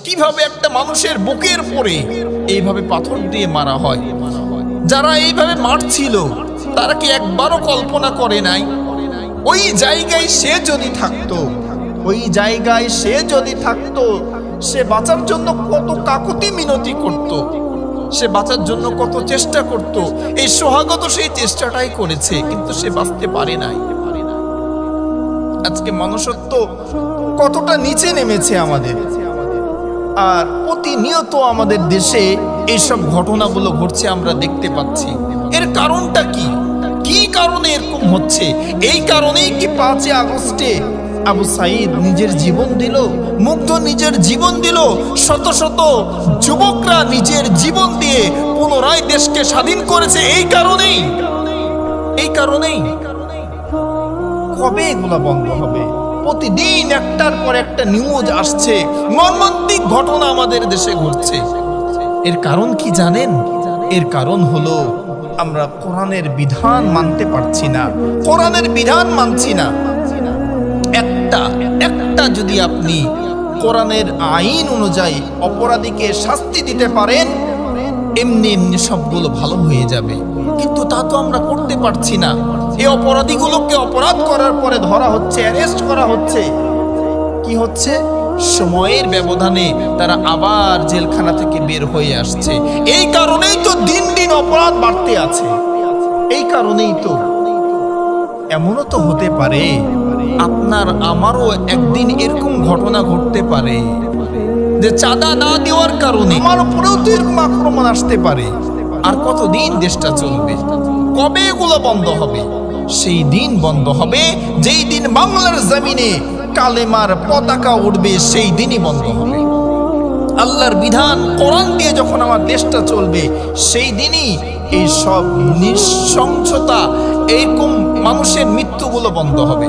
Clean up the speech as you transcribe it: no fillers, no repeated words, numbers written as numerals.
কিভাবে একটা মানুষের বুকের পরে এইভাবে পাথর দিয়ে মারা হয়। যারা এইভাবে মারছিল তারা কি একবারও কল্পনা করে নাই ওই জায়গায় সে যদি থাকতো, ওই জায়গায় সে যদি থাকতো, সে বাঁচার জন্য কত কাকুতি মিনতি করত, সে বাঁচার জন্য কত চেষ্টা করত। এই সোহাগত সেই চেষ্টাটাই করেছে, কিন্তু সে বাঁচতে পারে নাই। আজকে মনুষ্যত্ব কতটা নিচে নেমেছে আমাদের, আর প্রতিনিয়ত আমাদের দেশে এইসব ঘটনাগুলো ঘটছে, আমরা দেখতে পাচ্ছি। এর কারণটা কি? কি কারণে এরকম হচ্ছে? এই কারণেই কি 5 আগস্টে আবু সাঈদ নিজের জীবন দিল, মুগ্ধ নিজের জীবন দিল, শত শত যুবকরা নিজের জীবন দিয়ে পুনরায় দেশকে স্বাধীন করেছে? এই কারণেই, এই কারণেই। কবে এগুলা বন্ধ হবে? প্রতিদিন একটার পর একটা নিউজ আসছে, মর্মান্তিক ঘটনা আমাদের দেশে ঘটছে। এর কারণ কি জানেন? এর কারণ হলো আমরা কোরআনের বিধান মানতে পারছি না, কোরআনের বিধান মানছি না। একটা যদি আপনি কোরআনের আইন অনুযায়ী অপরাধীকে শাস্তি দিতে পারেন, এমনি এমনি সবগুলো ভালো হয়ে যাবে, কিন্তু তা তো আমরা করতে পারছি না। এই অপরাধীগুলোকে অপরাধ করার পরে ধরা হচ্ছে, অ্যারেস্ট করা হচ্ছে। কি হচ্ছে? সময়ের ব্যবধানে তারা আবার জেলখানা থেকে বের হয়ে আসছে। এই কারণেই তো দিন দিন অপরাধ বাড়তে আছে। এই কারণেই তো। এমনও তো হতে পারে আপনার আমারও একদিন এরকম ঘটনা ঘটতে পারে যে চাঁদা না দেওয়ার কারণে আমার উপরেও তো এরকম আক্রমণ আসতে পারে। আর কতদিন দেশটা চলবে? কবে এগুলো বন্ধ হবে? সেই দিন বন্ধ হবে যেই দিন বাংলার জমিনে কালেমার পতাকা উঠবে, সেই দিনই বন্ধ হবে। আল্লাহর বিধান কোরআন দিয়ে যখন আমার দেশটা চলবে, সেই দিনই এই সব নৃশংসতা, এরকম মানুষের মৃত্যুগুলো বন্ধ হবে।